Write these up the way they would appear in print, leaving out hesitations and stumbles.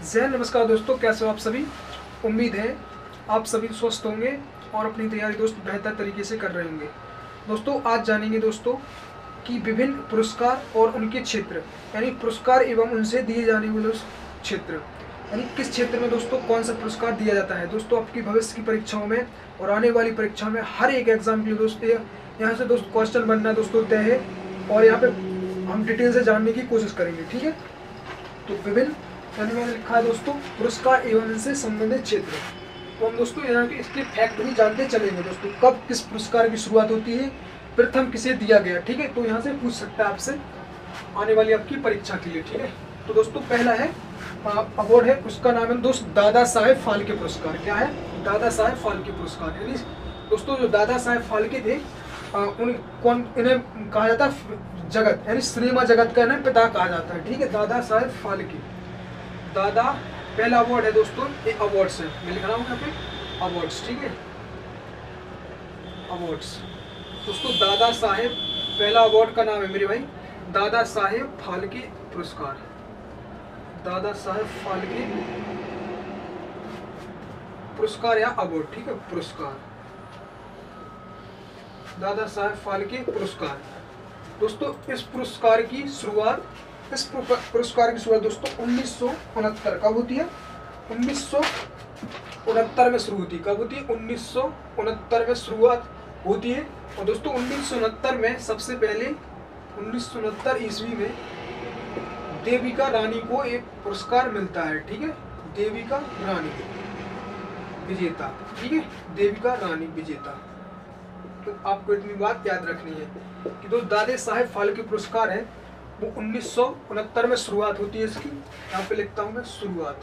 जय नमस्कार दोस्तों, कैसे हो आप सभी। उम्मीद है आप सभी स्वस्थ होंगे और अपनी तैयारी दोस्त बेहतर तरीके से कर रहे होंगे। दोस्तों आज जानेंगे दोस्तों कि विभिन्न पुरस्कार और उनके क्षेत्र, यानी पुरस्कार एवं उनसे दिए जाने वाले क्षेत्र, यानी किस क्षेत्र में दोस्तों कौन सा पुरस्कार दिया जाता है। दोस्तों आपकी भविष्य की परीक्षाओं में और आने वाली परीक्षा में हर एक एग्जाम के लिए दोस्तों यहाँ से दोस्तों क्वेश्चन बनना दोस्तों तय है और यहाँ पे हम डिटेल से जानने की कोशिश करेंगे। ठीक है, तो विभिन्न यानी मैंने लिखा है दोस्तों पुरस्कार एवं इनसे संबंधित क्षेत्र। तो हम दोस्तों यहाँ के इसके फैक्ट भी जानते चलेंगे दोस्तों, कब किस पुरस्कार की शुरुआत होती है, प्रथम किसे दिया गया। ठीक है, तो यहाँ से पूछ सकता है आपसे आने वाली आपकी परीक्षा के लिए। ठीक है, तो दोस्तों पहला है अवार्ड है, उसका नाम है दोस्त दादा साहेब फाल्के पुरस्कार। क्या है? दादा साहेब फाल्के पुरस्कार। यानी दोस्तों जो दादा साहेब फाल्के थे इन्हें कहा जाता है जगत, यानी सिनेमा जगत का इन्हें पिता कहा जाता है। ठीक है, दादा साहेब फाल्के। दादा पहला अवार्ड है दोस्तों, ये अवार्ड्स है, मैं लिख रहा हूँ यहाँ पे अवार्ड्स। ठीक है, अवार्ड्स दोस्तों दादा साहेब, पहला अवार्ड का नाम है मेरे भाई दादा साहेब फाल्के पुरस्कार। दादा साहेब फाल्के पुरस्कार या अवार्ड। ठीक है, पुरस्कार दादा साहेब फाल्के पुरस्कार। दोस्तों इस पुरस्कार की शुरुआत दोस्तों 1969 कब होती है? 1969 में शुरू होती है। कब होती है? 1969 में शुरुआत होती है। और दोस्तों 1969 में सबसे पहले 1969 ईस्वी में देविका रानी को एक पुरस्कार मिलता है। ठीक है, देविका रानी विजेता। ठीक है, देविका रानी विजेता। तो आपको इतनी बात याद रखनी है कि दोस्त दादा साहेब फाल्के पुरस्कार है वो 1969 में शुरुआत होती है इसकी। यहाँ पे लिखता हूँ मैं शुरुआत।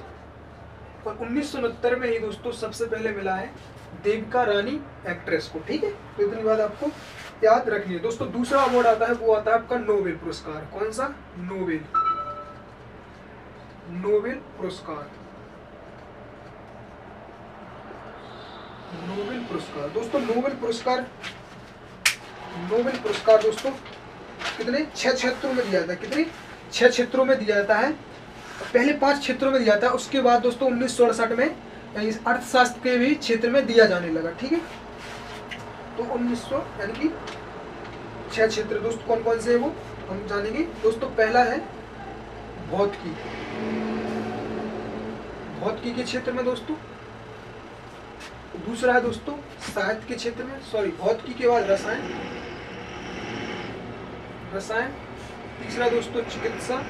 और 1969 में ही दोस्तों सबसे पहले मिला है देविका रानी एक्ट्रेस को। ठीक है, तो इतनी बात आपको याद रखनी है। दोस्तों दूसरा अवार्ड आता है, वो आता है आपका नोबेल पुरस्कार। कौन सा? नोबेल पुरस्कार। नोबेल पुरस्कार दोस्तों, नोबेल पुरस्कार दोस्तों कितने 6 क्षेत्रों में दिया जाता है। कितने 6 क्षेत्रों में दिया जाता है। पहले 5 क्षेत्रों में दिया जाता है, उसके बाद दोस्तों 1968 में अर्थशास्त्र के भी क्षेत्र में दिया जाने लगा। ठीक है, तो 1900 यानी कि 6 क्षेत्र दोस्तों कौन कौन से है वो हम जानेंगे। दोस्तों पहला है भौतिकी के क्षेत्र में दोस्तों। दूसरा है दोस्तों साहित्य के क्षेत्र में, भौतिकी के बाद रसायन। तीसरा दोस्तों चिकित्सा।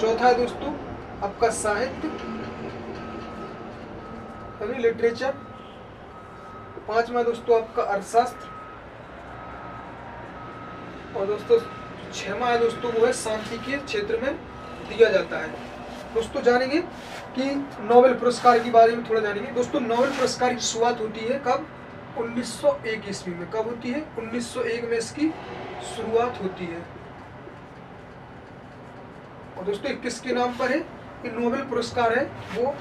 चौथा है दोस्तों आपका साहित्य यानी लिटरेचर। पांचवा दोस्तों आपका अर्थशास्त्र। और दोस्तों 6वां है दोस्तों वो है शांति के क्षेत्र में दिया जाता है। दोस्तों जानेंगे कि नोबेल पुरस्कार के बारे में थोड़ा जानेंगे। दोस्तों नोबेल पुरस्कार की शुरुआत होती है कब? 1901 ईस्वी में। कब होती है? 1901 में इसकी शुरुआत होती है। और दोस्तों किसके नाम पर है? ये नोबेल पुरस्कार है वो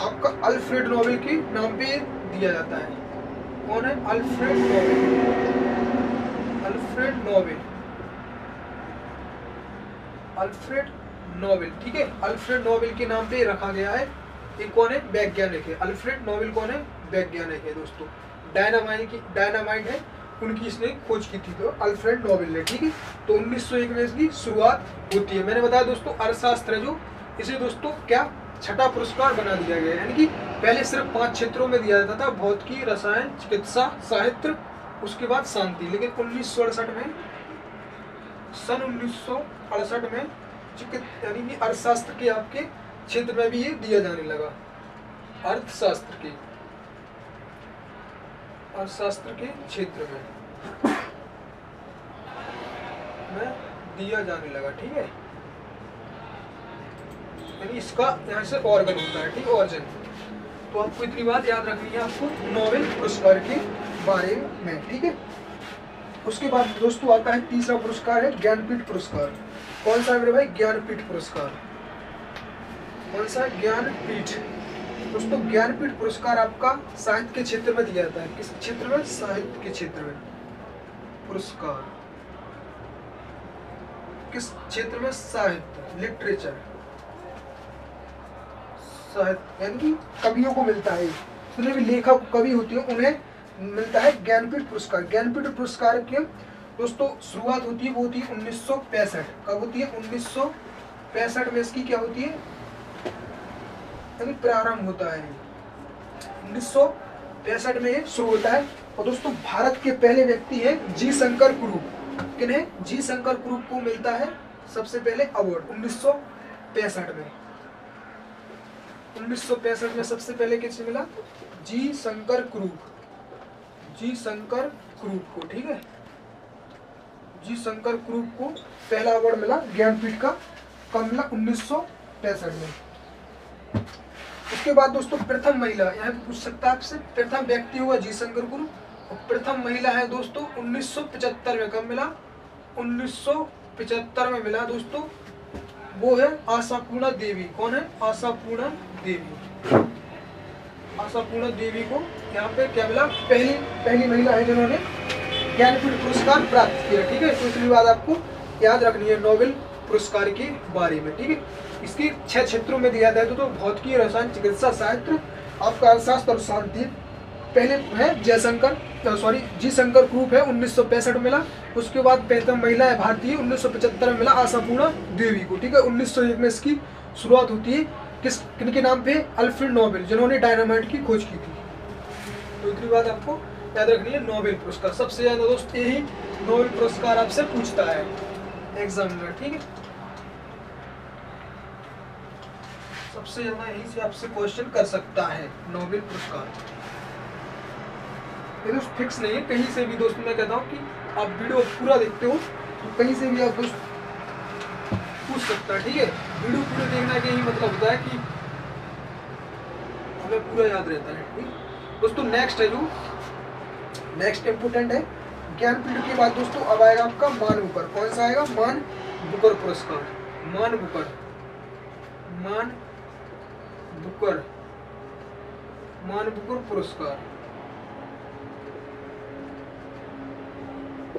आपका अल्फ्रेड नोबेल के नाम पे दिया जाता है। कौन है? Alfred Nobel. ठीक है, अल्फ्रेड नोबेल के नाम पे रखा गया है। ये कौन है? वैज्ञानिक है। अल्फ्रेड नोबेल कौन है? वैज्ञानिक है दोस्तों। डायनामाइट है, उनकी इसने खोज की थी तो अल्फ्रेड नोबेल ने। ठीक है, तो 1901 में इसकी शुरुआत होती है। मैंने बताया दोस्तों अर्थशास्त्र जो इसे दोस्तों क्या 6ठा पुरस्कार बना दिया गया, यानी कि पहले सिर्फ 5 क्षेत्रों में दिया जाता था, भौतिकी, रसायन, चिकित्सा, साहित्य, उसके बाद शांति। लेकिन 1968 में यानी कि अर्थशास्त्र के आपके क्षेत्र में भी ये दिया जाने लगा। अर्थशास्त्र के क्षेत्र में दिया जाने लगा। ठीक है, यानी इसका यहाँ से ऑर्गन होता है। ठीक है, ऑर्गन। तो आपको इतनी बात याद रखनी है आपको नोबेल पुरस्कार के बारे में। ठीक है, उसके बाद दोस्तों आता है तीसरा पुरस्कार है ज्ञानपीठ पुरस्कार। कौन सा है मेरे भाई? ज्ञानपीठ पुरस्कार। कौन सा? ज्ञानपीठ। दोस्तों ज्ञानपीठ पुरस्कार आपका साहित्य के क्षेत्र में दिया जाता है। किस क्षेत्र में? साहित्य के क्षेत्र में पुरस्कार किस क्षेत्र में? साहित्य, लिटरेचर, साहित्य, यानी कि कवियों को मिलता है। जितने भी लेखक कवि होते हैं उन्हें मिलता है ज्ञानपीठ पुरस्कार। ज्ञानपीठ पुरस्कार के दोस्तों शुरुआत होती है, वो होती है 1965। कब होती है? 1965 में इसकी क्या होती है, यानी प्रारंभ होता है। 1965 में ये शुरू होता है। और दोस्तों भारत के पहले व्यक्ति है जी शंकर कुरूप। किन्हें? जी शंकर कुरूप को मिलता है सबसे पहले अवार्ड 1965 में। 1965 में सबसे पहले किसे मिला? जी शंकर कुरूप, जी शंकर कुरूप को, ठीक है, जी शंकर कुरूप को पहला अवार्ड मिला ज्ञानपीठ का। कब मिला? 1965 में। उसके बाद दोस्तों प्रथम महिला, यहाँ पूछ सकता है आपसे, प्रथम व्यक्ति हुआ जी शंकर कुरूप और प्रथम महिला है दोस्तों 1975 में। कब मिला? 1975 में मिला दोस्तों। वो है आशापूर्णा देवी। कौन है? आशापूर्णा देवी। आशापूर्णा देवी को यहाँ पे क्या मिला? पहली महिला है जिन्होंने ज्ञानपीठ पुरस्कार प्राप्त किया, ठीक है। तो इसलिए बात आपको याद रखनी है नोबेल पुरस्कार के बारे में, ठीक है। इसकी 6 क्षेत्रों में दिया जाता है, तो भौतिकी, रसायन, चिकित्सा, साहित्य, आपका अर्थशास्त्र और शांति। पहले है जी शंकर कुरूप है, 1965 में मिला। उसके बाद प्रथम महिला है भारतीय, 1975 में मिला आशापूर्णा देवी को, ठीक है। 1901 में इसकी शुरुआत होती है। किनके नाम पे? अल्फ्रेड नोबेल, जिन्होंने डायनामाइट की खोज की थी। तो इतनी बात आपको याद रखनी है। नोबेल पुरस्कार सबसे ज्यादा दोस्त यही नोबेल पुरस्कार आपसे पूछता है एग्जाम में, ठीक है। सबसे ज्यादा यही से आपसे क्वेश्चन कर सकता है नोबेल पुरस्कार। ये दोस्त फिक्स नहीं है, कहीं से भी दोस्त मैं कहता हूँ कि आप वीडियो पूरा देखते हो तो कहीं से भी आप दोस्त पूछ सकता है, ठीक है। वीडियो पूरा देखना के यही मतलब होता है कि हमें पूरा याद रहता है, ठीक। दोस्तों नेक्स्ट है जो नेक्स्ट इम्पोर्टेंट है ज्ञानपीठ के बाद दोस्तों अब आएगा आपका मान बुकर। कौन सा आएगा? मान बुकर पुरस्कार। मान बुकर, मान बुकर, मान बुकर पुरस्कार,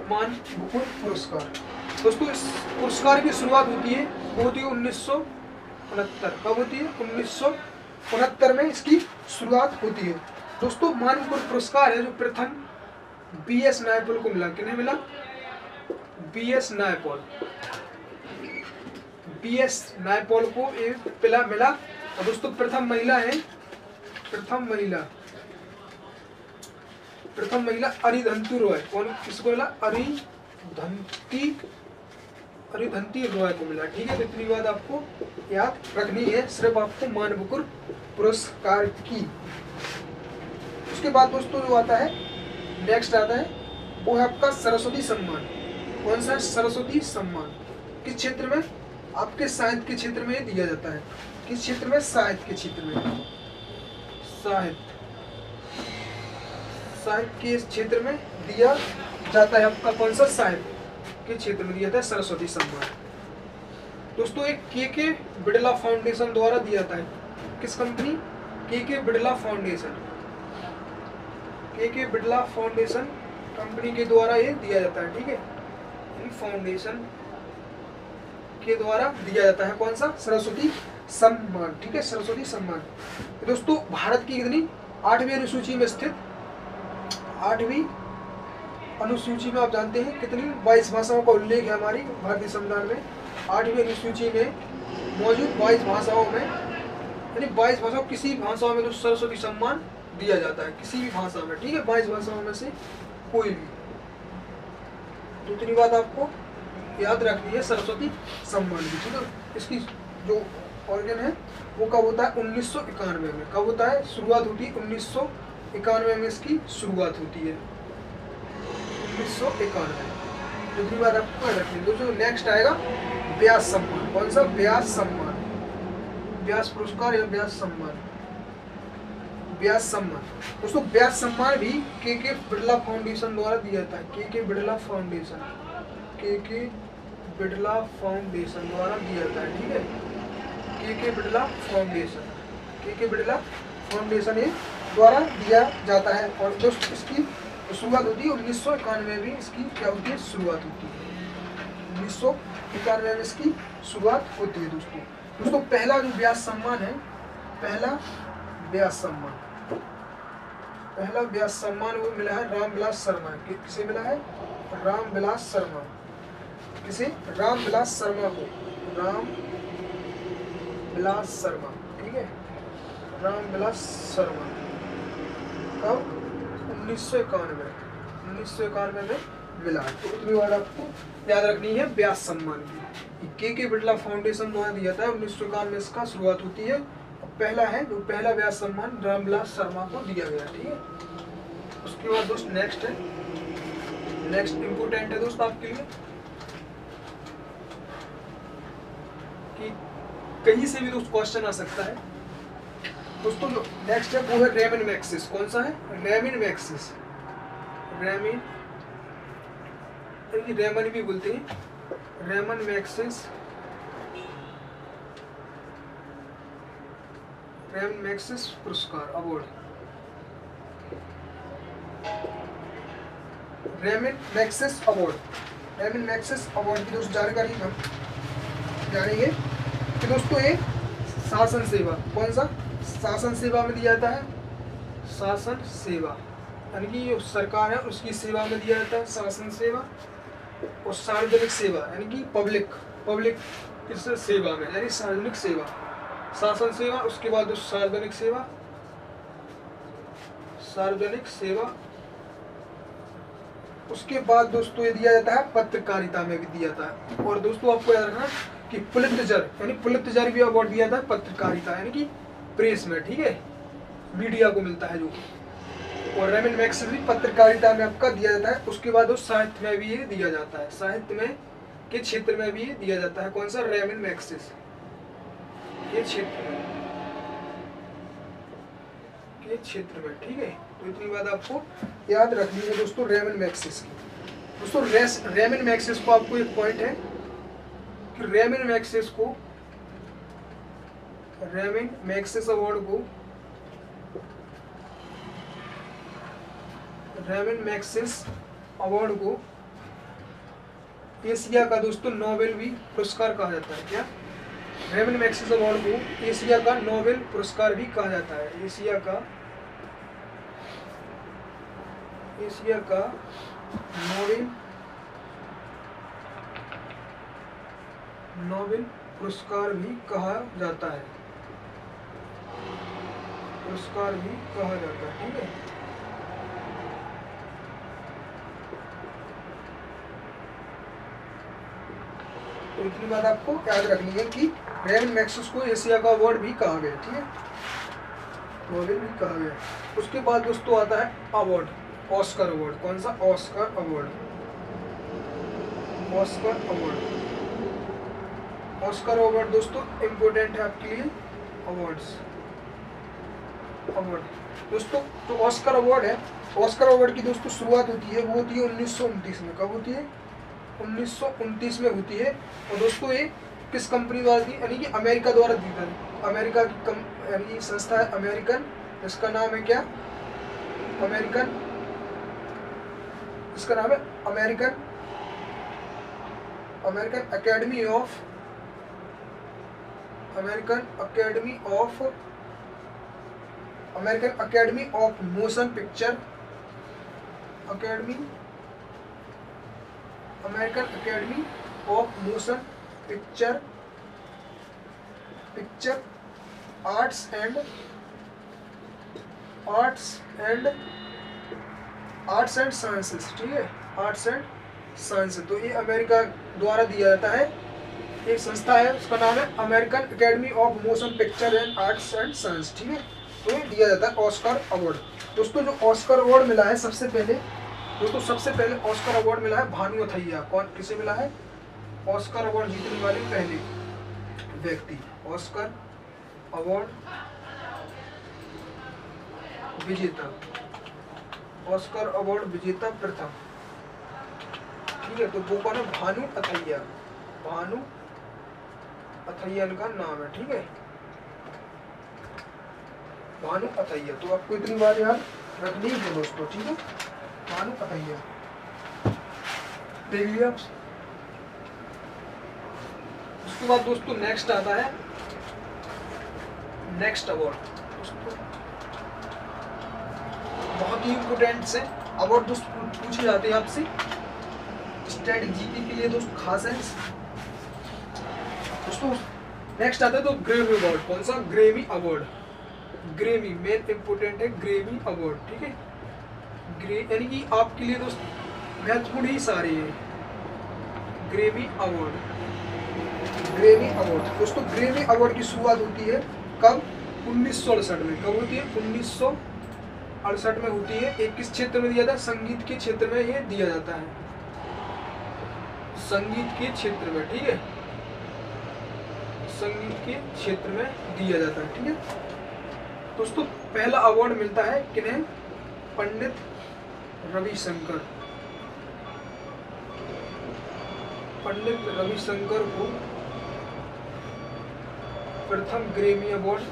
मान बुकर पुरस्कार। दोस्तों इस पुरस्कार की शुरुआत होती है, वो होती है 1969। कब होती है? 1969 में इसकी शुरुआत होती है। दोस्तों मान बुकर पुरस्कार है जो प्रथम बीएस नायपॉल को मिला। किन्हें मिला? बीएस नायपॉल, बीएस नायपॉल को एक मिला। और दोस्तों प्रथम महिला है, प्रथम महिला अरिधंती रॉय। कौन? किसको मिला? अरिधंती रॉय को मिला, ठीक है। तो इतनी बात आपको याद रखनी है सिर्फ आपको मान बुकर पुरस्कार की। उसके बाद दोस्तों जो आता है नेक्स्ट आता है वो है आपका सरस्वती सम्मान। कौन सा? सरस्वती सम्मान। किस क्षेत्र में? आपके साहित्य के क्षेत्र में दिया जाता है। किस क्षेत्र में? साहित्य के क्षेत्र में। साहित्य के क्षेत्र में दिया जाता है आपका। कौन सा? साहित्य के क्षेत्र में दिया जाता है सरस्वती सम्मान। दोस्तों एक के बिड़ला फाउंडेशन द्वारा दिया जाता है। किस कंपनी? के बिड़ला फाउंडेशन, के बिड़ला फाउंडेशन कंपनी के द्वारा ये दिया जाता है, ठीक है। फाउंडेशन के द्वारा दिया जाता है कौन सा? सरस्वती सम्मान, ठीक है। सरस्वती सम्मान दोस्तों भारत की कितनी 8वीं अनुसूची में स्थित, 8वीं अनुसूची में आप जानते हैं कितनी 22 भाषाओं का उल्लेख है हमारी भारतीय संविधान में। 8वीं अनुसूची में मौजूद 22 भाषाओं में, यानी 22 भाषाओं किसी भाषाओं में तो सरस्वती सम्मान दिया जाता है, किसी भी भाषा में, ठीक है। 22 भाषाओं में से कोई भी। तो इतनी बात आपको याद रखनी है सरस्वती सम्मान की, ठीक है। इसकी जो ऑर्गन है वो कब होता है? 1991 में। कब होता है? शुरुआत होती है 1991 में इसकी शुरुआत होती है, 1991। तो इतनी बात आपको याद रखनी है। दोस्तों नेक्स्ट आएगा व्यास सम्मान। कौन सा? व्यास सम्मान, व्यास पुरस्कार या व्यास सम्मान, व्यास सम्मान। दोस्तों व्यास सम्मान भी के बिड़ला फाउंडेशन द्वारा दिया जाता है। के बिड़ला फाउंडेशन, के बिड़ला फाउंडेशन द्वारा दिया जाता है, ठीक है। के बिड़ला फाउंडेशन, के बिड़ला फाउंडेशन ये द्वारा दिया जाता है। और दोस्तों इसकी शुरुआत होती है 1991 में भी इसकी क्या होती है? शुरुआत होती है 1991 में इसकी शुरुआत होती है दोस्तों। दोस्तों पहला जो व्यास सम्मान है, पहला व्यास सम्मान वो मिला है रामविलास शर्मा। किसे मिला है? रामविलास शर्मा। किसे? रामविलास शर्मा को, रामविलास शर्मा, ठीक है, रामविलास शर्मा। कब? 1991 में मिला। तो उतनी बार आपको याद रखनी है व्यास सम्मान की। के बिरला फाउंडेशन द्वारा दिया था, 1991 में इसका शुरुआत होती है। पहला है जो पहला व्यास सम्मान रामविलास शर्मा को दिया गया, ठीक है। उसके बाद दोस्त नेक्स्ट इम्पोर्टेंट है दोस्त आपके लिए कि कहीं से भी दोस्त क्वेश्चन आ सकता है दोस्तों। जो नेक्स्ट है वो है रेमन मैग्सेस। कौन सा है? Ramon Magsaysay. रेमन भी बोलते हैं, रेमन मैग्सेस। रेमन मैग्सेस पुरस्कार अवार्ड। रेमन मैग्सेस अवार्ड की दोस्त जानकारी हम जानेंगे कि दोस्तों ये शासन सेवा, कौन सा? शासन सेवा में दिया जाता है। शासन सेवा यानी कि जो सरकार है उसकी सेवा में दिया जाता है शासन सेवा। और सार्वजनिक सेवा यानी कि पब्लिक किस सेवा में, यानी सार्वजनिक सेवा, शासन सेवा। उसके बाद सार्वजनिक सेवा। उसके बाद दोस्तों ये दिया जाता है पत्रकारिता में भी दिया जाता है। और दोस्तों आपको याद रखना कि पुलित्जर भी अवार्ड दिया था पत्रकारिता यानी कि प्रेस में, ठीक है, मीडिया को मिलता है जो। और रेमन मैग्सेस भी पत्रकारिता में आपका दिया जाता है। उसके बाद साहित्य में भी ये दिया जाता है, साहित्य में के क्षेत्र में भी ये दिया जाता है। कौन सा? रेमन मैग्सेस के क्षेत्र में, ठीक है। तो इतनी बात आपको याद रखनी है दोस्तों रेमन मैग्सेस की। दोस्तों रेमन मैग्सेस को आपको एक पॉइंट है कि रेमन मैग्सेस अवार्ड को एशिया का दोस्तों नोबेल भी पुरस्कार कहा जाता है। क्या? रेमन मैग्सेस अवार्ड को एशिया का नोबेल पुरस्कार भी कहा जाता है। एशिया का नोबेल पुरस्कार भी कहा जाता है, ठीक है। तो इतनी बात आपको याद रखनी है कि रेमन मैग्सेस को एशिया का अवार्ड भी कहा गया, ठीक है, नोबेल भी कहा गया। उसके बाद दोस्तों आता है अवार्ड, ऑस्कर अवार्ड। कौन सा? ऑस्कर अवार्ड दोस्तों इम्पोर्टेंट है आपके लिए। अवार्ड दोस्तों जो ऑस्कर अवार्ड है, ऑस्कर अवार्ड की दोस्तों शुरुआत होती है, वो होती है 1929 में। कब होती है? 1929 में होती है। और दोस्तों ये किस कंपनी द्वारा दी? यानी कि अमेरिका द्वारा दी गई। अमेरिका की यानी संस्था है अमेरिकन, इसका नाम है क्या? इसका नाम है American academy of motion picture, American academy of motion picture arts and sciences, ठीक है, आर्ट्स एंड साइंस। तो ये अमेरिका द्वारा दिया जाता है, एक संस्था है, उसका नाम है American academy of motion picture and arts and science, ठीक है। तो ये दिया जाता है ऑस्कर अवार्ड। दोस्तों जो ऑस्कर अवार्ड मिला है सबसे पहले ऑस्कर अवार्ड मिला है भानु अथैया। किसे मिला है? ऑस्कर अवार्ड जीतने वाले पहले व्यक्ति, ऑस्कर अवार्ड विजेता प्रथम, ठीक है। तो वो कौन है? भानु अथैया इनका नाम है, ठीक है, भानु अथैया। तो आपको इतनी बार याद रखनी है दोस्तों, ठीक है, भानु अथैया। देख लिया आप। उसके बाद दोस्तों नेक्स्ट आता है नेक्स्ट अवार्ड। दोस्तों बहुत ही इम्पोर्टेंट से अवार्ड दोस्तों पूछे जाते हैं आपसे, स्टैट जीके के लिए दोस्तों खास है दोस्तों। नेक्स्ट आता है तो ग्रेमी अवार्ड। कौन सा? Grammy award. Grammy main important है, ग्रेमी अवार्ड, ठीक है। यानी कि आपके लिए दोस्त महत्वपूर्ण ही सारे हैं। ग्रेमी अवार्ड, ग्रेमी अवार्ड दोस्तों। ग्रेमी अवार्ड की शुरुआत होती है कब? 1968 में। कब होती है? 1968 में होती है। एक किस क्षेत्र में दिया था? संगीत के क्षेत्र में ये दिया जाता है, संगीत के क्षेत्र में, ठीक है, संगीत के क्षेत्र में दिया जाता है, ठीक है दोस्तों। पहला अवार्ड मिलता है किन्हें? पंडित रविशंकर। पंडित रविशंकर को प्रथम ग्रेमी अवार्ड,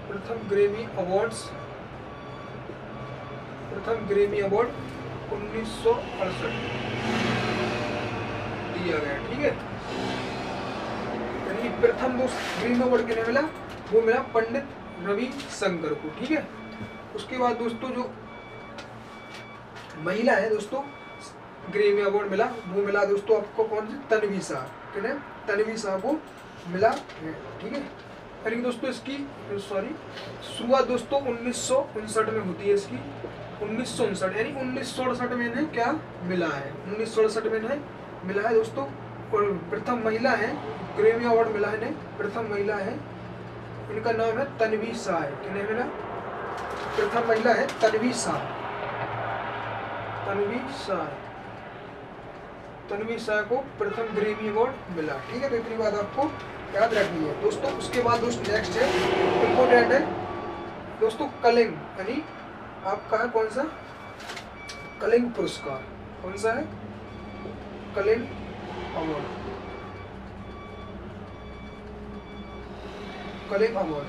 प्रथम ग्रेमी अवार्ड्स, प्रथम ग्रेमी अवार्ड 1968 दिया गया, ठीक है। यानी प्रथम दोस्त ग्रेमी अवार्ड किन्हें मिला? वो मिला पंडित रविशंकर को, ठीक है। उसके बाद दोस्तों जो महिला है दोस्तों ग्रेमी अवार्ड मिला, वो मिला दोस्तों आपको कौन सी? तन्वी शाह। किन्हें? तन्वी शाह को मिला है, ठीक है। यानी दोस्तों इसकी शुरुआत दोस्तों 1959 में होती है इसकी। 1959 यानी 1968 में इन्हें क्या मिला है? 1968 में इन्हें मिला है दोस्तों। और प्रथम महिला है, ग्रेमी अवार्ड मिला है इन्हें, प्रथम महिला है, इनका नाम है तन्वी शाह है। किन्हें मिला? प्रथम महिला है तन्वी शाह, तन्वी शाह, तन्वी शाह को प्रथम ग्रेमी अवार्ड मिला, ठीक है। तो इतनी बात आपको याद रखनी है दोस्तों। उसके बाद दोस्तों नेक्स्ट है इम्पोर्टेंट है दोस्तों कलिंग, यानी आपका है कौन सा? कलिंग पुरस्कार। कौन सा है? कलिंग अवार्ड, कलिंग अवार्ड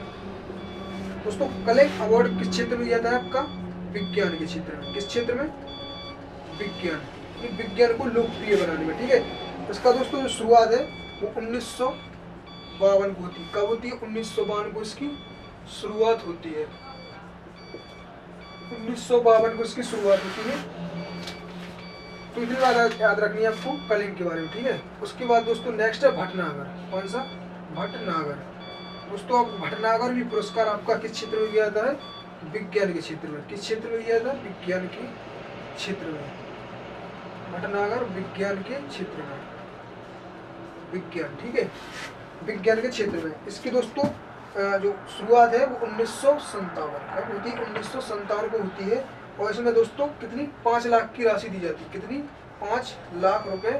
दोस्तों। कलिंग अवार्ड किस क्षेत्र में दिया जाता है? आपका विज्ञान के क्षेत्र में। किस क्षेत्र में? विज्ञान, विज्ञान को लोकप्रिय बनाने में, ठीक है। इसका दोस्तों जो शुरुआत है वो 1952 को होती है। कब होती है? 1952 को इसकी शुरुआत होती है, 1952 को इसकी शुरुआत होती है। तो इतनी बात याद रखनी है आपको कलिंग के बारे में, ठीक है। उसके बाद दोस्तों नेक्स्ट है भटनागर। कौन सा? भटनागर दोस्तों। आप भटनागर भी पुरस्कार आपका किस क्षेत्र में दिया जाता है? विज्ञान के क्षेत्र में। किस क्षेत्र में दिया जाता है? विज्ञान के क्षेत्र में। भटनागर विज्ञान के क्षेत्र में, विज्ञान, ठीक है, विज्ञान के क्षेत्र में। इसकी दोस्तों जो शुरुआत है वो 1957 होती है, 1957 को होती है। और इसमें दोस्तों कितनी? 5 लाख की राशि दी जाती है। कितनी? 5 लाख रुपए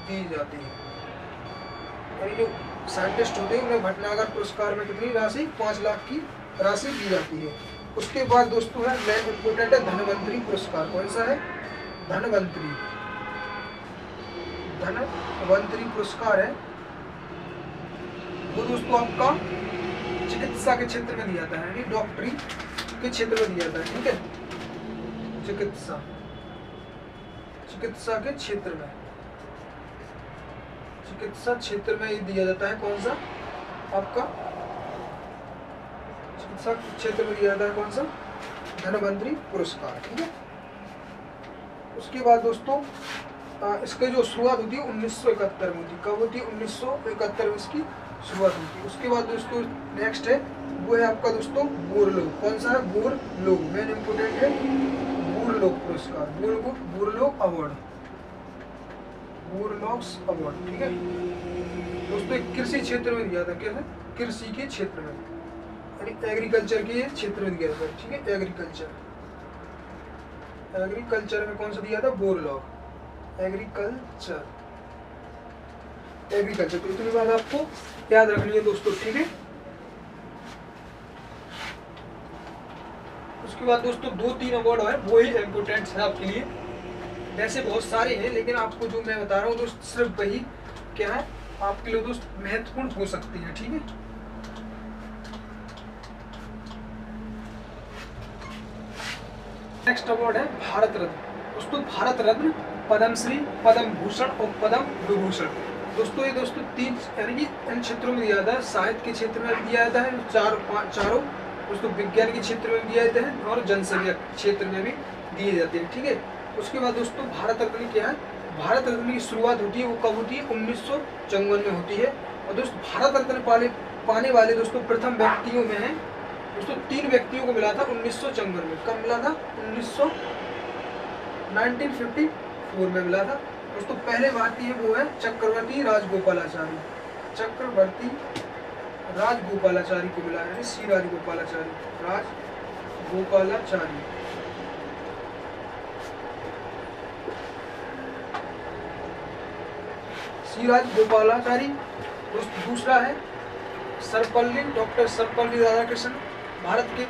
दी जाती है। यानी जो साइंटिस्ट होते हैं उन्हें भटनागर पुरस्कार में कितनी राशि? 5 लाख की राशि दी जाती है। उसके बाद दोस्तों है मेन इम्पोर्टेंट है धनवंतरी पुरस्कार। कौन सा है? धनवंतरी, धनवंतरी पुरस्कार है वो दोस्तों आपका चिकित्सा के क्षेत्र में दिया जाता है, यानी डॉक्टरी के क्षेत्र में दिया जाता है, ठीक है। चिकित्सा, चिकित्सा के क्षेत्र में, चिकित्सा क्षेत्र में ये दिया जाता है। कौन सा? आपका चिकित्सा क्षेत्र में दिया जाता है कौन सा? धनवंतरी पुरस्कार, ठीक है। उसके बाद दोस्तों इसकी जो शुरुआत होती है 1971 में होती है। कब होती है? 1971 में इसकी शुरुआत होती है। उसके बाद दोस्तों नेक्स्ट है वो है आपका दोस्तों बोरलोग। कौन सा है? बोरलोग, मेन इम्पोर्टेंट है बोरलोग पुरस्कार, बोरलोग अवार्ड, बोरलॉग्स अवार्ड, ठीक है दोस्तों। कृषि क्षेत्र में दिया था। क्या है? कृषि के क्षेत्र में, यानी एग्रीकल्चर के क्षेत्र में दिया था, ठीक है। एग्रीकल्चर, एग्रीकल्चर में कौन सा दिया था? Borlaug, agriculture, agriculture. तो इतनी बात आपको याद रखनी है दोस्तों, ठीक है। उसके बाद दोस्तों 2-3 अवार्ड है वो ही इम्पोर्टेंट है आपके लिए। वैसे बहुत सारे हैं लेकिन आपको जो मैं बता रहा हूँ दोस्त सिर्फ वही क्या है आपके लिए दोस्त महत्वपूर्ण हो सकती है, ठीक है। नेक्स्ट अवार्ड है भारत रत्न। दोस्तों भारत रत्न, पद्मश्री, पद्म भूषण और पद्म विभूषण। दोस्तों ये दोस्तों तीन यानी कि इन क्षेत्रों में दिया जाता है। साहित्य के क्षेत्र में भी दिया जाता है चारों दोस्तों, विज्ञान के क्षेत्र में भी दिया जाता है और जनसेवा क्षेत्र में भी दिए जाते हैं। ठीक है, उसके बाद दोस्तों भारत रत्न क्या है? भारत रत्न की शुरुआत होती है वो कब होती है? 1954 में होती है। और दोस्तों भारत रत्न पाने वाले दोस्तों प्रथम व्यक्तियों में है दोस्तों 3 व्यक्तियों को मिला था 1954 में। कब मिला था? 1954 में मिला था दोस्तों। पहले भारतीय वो है चक्रवर्ती राजगोपालाचारी। चक्रवर्ती राजगोपालाचारी को मिला है, सी राजगोपालाचारी, राजगोपालाचारी। सी राजगोपालाचारी। दोस्तों दूसरा है डॉक्टर सर्वपल्ली राधाकृष्णन, भारत के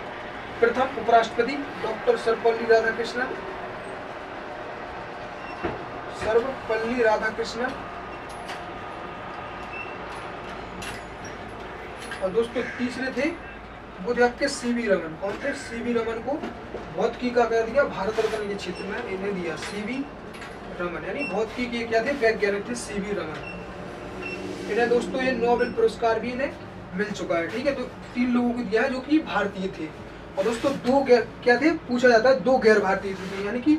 प्रथम उपराष्ट्रपति डॉक्टर सर्वपल्ली राधाकृष्णन। और दोस्तों तीसरे थे वो थे आपके सीवी रमन। कौन थे? सीवी रमन को भौतिकी का क्या दिया? भारत रत्न के क्षेत्र में इन्हें दिया सीवी रमन, यानी भौतिकी के क्या थे? वैज्ञानिक थे सीवी रमन। इन्हें दोस्तों ये नोबेल पुरस्कार भी इन्हें मिल चुका है। ठीक है, तो 3 लोगों को दिया है जो कि भारतीय थे। और दोस्तों क्या थे? पूछा जाता है 2 गैर भारतीय थे, यानी कि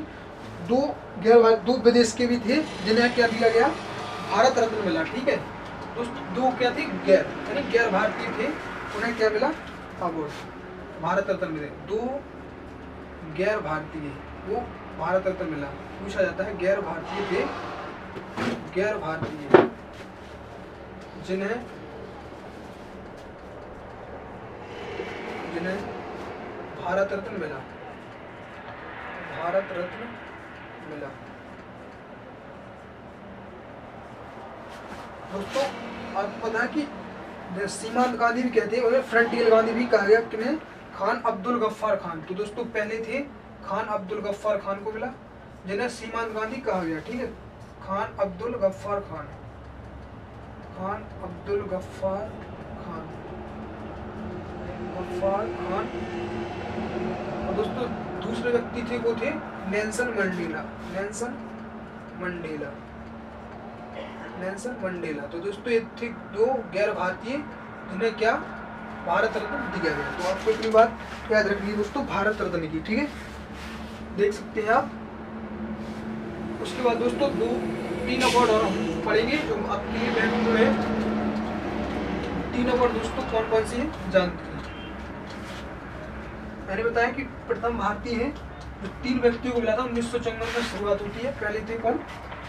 2 विदेश के भी थे जिन्हें क्या दिया गया? भारत रत्न मिला। ठीक है दोस्तों, 2 क्या थे? गैर, यानी गैर भारतीय थे, उन्हें क्या मिला? अवार्ड, भारत रत्न मिले। 2 गैर भारतीय वो भारत रत्न मिला। पूछा जाता है गैर भारतीय थे, गैर भारतीय जिन्हें भारत रत्न मिला, भारत रत्न मिला। दोस्तों आपको पता है कि सीमांत गांधी भी कहते हैं, उन्हें फ्रंटियर गांधी भी कहा गया। किन्हें? खान अब्दुल गफ्फार खान। तो दोस्तों पहले थे खान अब्दुल गफ्फार खान को मिला, जिन्हें सीमांत गांधी कहा गया। ठीक है, खान अब्दुल गफ्फार खान, खान अब्दुल गफ्फार खान, गफ्फार खान। और दोस्तों दूसरे व्यक्ति थे वो थे Nelson Mandela, Nelson Mandela, Nelson Mandela. तो दोस्तों ये थे 2 गैर भारतीय जिन्हें क्या? भारत रत्न दिया गया। तो आपको इतनी बात याद रखनी है दोस्तों भारत रत्न की। ठीक है, देख सकते हैं आप। उसके बाद दोस्तों 3 अवार्ड और हम पढ़ेंगे जो आपके लिए महत्वपूर्ण है। 3 अवार्ड दोस्तों कौन कौन से हैं जानते हैं। मैंने बताया कि प्रथम भारतीय है जो 3 व्यक्तियों को मिला था 1954 में शुरुआत होती है। पहले थे कौन?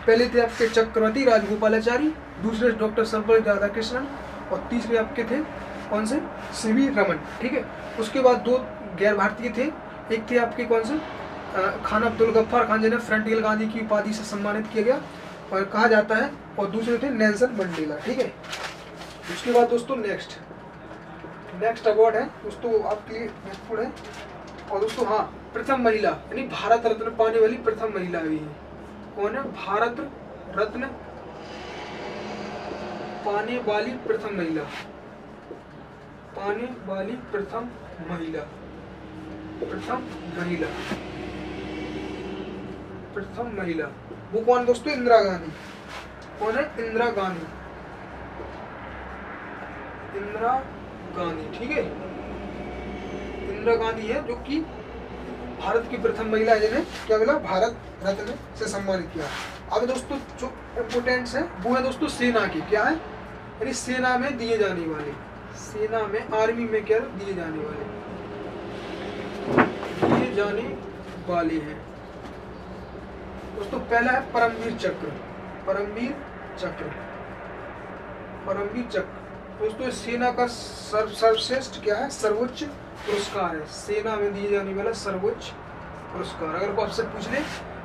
पहले थे आपके चक्रवर्ती राजगोपालाचारी, दूसरे डॉक्टर सर्वपल्ली राधाकृष्णन और तीसरे आपके थे कौन से? सीवी रमन। ठीक है, उसके बाद 2 गैर भारतीय थे। एक थे आपके कौन से? खान अब्दुल गफ्फार खान, जिन्हें फ्रंटियर गांधी की उपाधि से सम्मानित किया गया और कहा जाता है, और दूसरे थे नेल्सन मंडेला। ठीक है, उसके बाद दोस्तों नेक्स्ट अवार्ड है दोस्तों आपके लिए महत्वपूर्ण है। और दोस्तों हाँ, प्रथम महिला यानी भारत रत्न पाने वाली प्रथम महिला भी है। कौन है? भारत रत्न पाने वाली प्रथम महिला, पाने वाली प्रथम महिला, प्रथम महिला, प्रथम महिला वो कौन दोस्तों? इंदिरा गांधी। कौन है? इंदिरा गांधी, इंदिरा गांधी। ठीक है, इंदिरा गांधी है जो कि भारत की प्रथम महिला है जिन्हें क्या मिला? भारत रत्न से सम्मानित किया। अब दोस्तों जो इम्पोर्टेंट्स है वो है दोस्तों सेना की। क्या है? यानी सेना में दिए जाने वाले, सेना में आर्मी में क्या दिए जाने वाले हैं दोस्तों। पहला है परमवीर चक्र, परमवीर चक्र, परमवीर चक्र दोस्तों सेना का सर्वश्रेष्ठ क्या है? सर्वोच्च पुरस्कार है, सेना में दिए जाने वाला सर्वोच्च पुरस्कार। अगर वो आपसे पूछ ले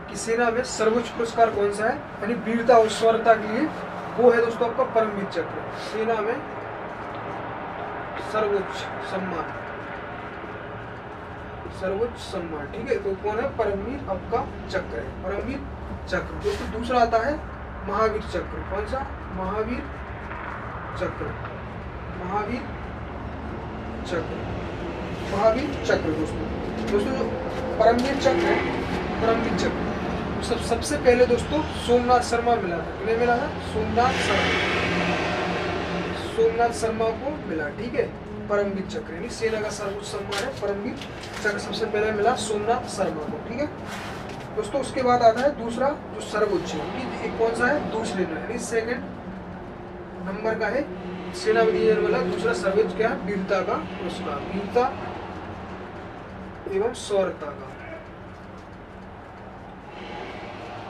कि सेना में सर्वोच्च पुरस्कार कौन सा है, यानी वीरता और शौर्यता के लिए, वो है दोस्तों आपका परमवीर चक्र। सेना में सर्वोच्च सम्मान, सर्वोच्च सम्मान। ठीक है, तो कौन है? परमवीर आपका चक्र है, परमवीर चक्र। दोस्तों दूसरा आता है महावीर चक्र। कौन सा? महावीर चक्र, महावीर चक्र, महावीर चक्र। दोस्तों जो परमवीर चक्र है, परमवीर चक्र तो सबसे पहले दोस्तों सोमनाथ शर्मा मिला था, किन्हें मिला था? सोमनाथ शर्मा को मिला, ठीक है। परमवीर चक्र यानी सेना का सर्वोच्च सम्मान है परमवीर चक्र, सबसे पहले मिला सोमनाथ शर्मा को, ठीक है दोस्तों। उसके बाद आता है दूसरा जो सर्वोच्च है, कौन सा है? दूसरे यानी सेकंड नंबर का है, सेना में दिया जाने वाला दूसरा सर्वोच्च क्या है? वीरता का पुरस्कार, वीरता एवं शौर्यता का,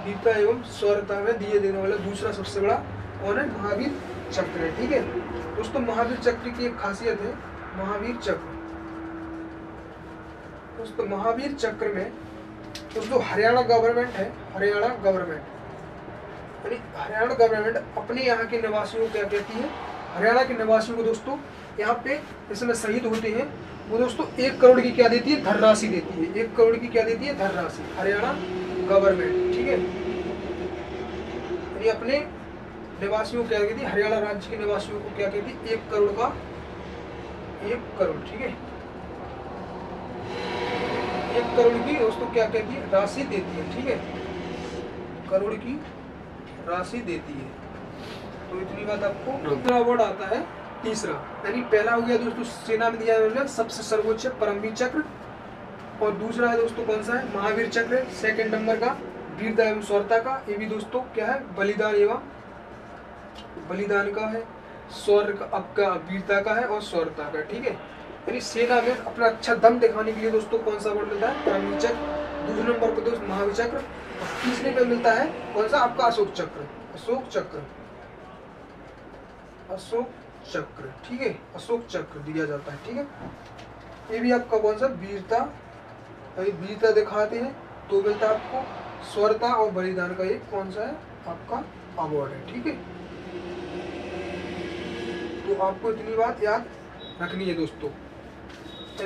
वीरता एवं शौर्यता में दिए देने वाला दूसरा सबसे बड़ा कौन है? महावीर चक्र है, ठीक है दोस्तों। महावीर चक्र की एक खासियत है, महावीर चक्र दोस्तों, महावीर चक्र में दोस्तों हरियाणा गवर्नमेंट है, हरियाणा गवर्नमेंट यानी हरियाणा गवर्नमेंट अपने यहाँ के निवासियों को क्या कहती है? हरियाणा के निवासियों को दोस्तों यहाँ पे इसमें शहीद होते हैं वो दोस्तों 1 करोड़ की क्या देती है? धनराशि देती है। 1 करोड़ की क्या देती है? धनराशि, हरियाणा गवर्नमेंट, ठीक है। यानी अपने निवासियों को क्या कहती है? हरियाणा राज्य के निवासियों को क्या कहती है? 1 करोड़ का, 1 करोड़, ठीक है, 1 करोड़ की दोस्तों क्या कहती है? राशि देती है, ठीक है, करोड़ की राशि देती है। तो इतनी बात आपको। दूसरा अवार्ड आता है तीसरा, यानी पहला हो गया दोस्तों सेना में दिया जाने वाला सबसे सर्वोच्च परमवीर चक्र, और दूसरा है दोस्तों कौन सा है? महावीर चक्र, सेकंड नंबर का वीरता एवं शौर्यता का। ये भी दोस्तों क्या है? बलिदान एवं बलिदान का है, शौर्य का, आपका वीरता का है और शौर्यता का, ठीक है। यानी सेना में अपना अच्छा दम दिखाने के लिए दोस्तों कौन सा अवार्ड मिलता है? परमवीर चक्र, दूसरे नंबर पर दोस्तों महावीर चक्र, और तीसरे पे मिलता है कौन सा? आपका अशोक चक्र, अशोक चक्र, अशोक चक्र, ठीक है, अशोक चक्र दिया जाता है, ठीक है। ये भी आपका कौन सा? वीरता, वीरता दिखाते हैं तो मिलता है आपको शौर्यता और बलिदान का एक कौन सा है? आपका अवार्ड है, ठीक है। तो आपको इतनी बात याद रखनी है दोस्तों।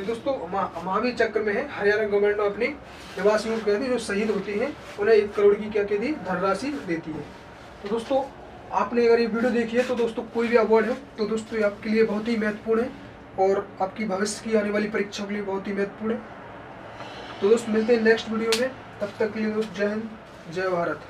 दोस्तों महावीर चक्र में है हरियाणा गवर्नमेंट अपने निवासियों को कहती है जो शहीद होते हैं उन्हें 1 करोड़ की क्या कहती है? धनराशि देती है। तो दोस्तों आपने अगर ये वीडियो देखी है तो दोस्तों कोई भी अवार्ड है तो दोस्तों ये आपके लिए बहुत ही महत्वपूर्ण है और आपकी भविष्य की आने वाली परीक्षाओं के लिए बहुत ही महत्वपूर्ण है। तो दोस्तों मिलते हैं नेक्स्ट वीडियो में, तब तक के लिए दोस्त जय हिंद, जय भारत।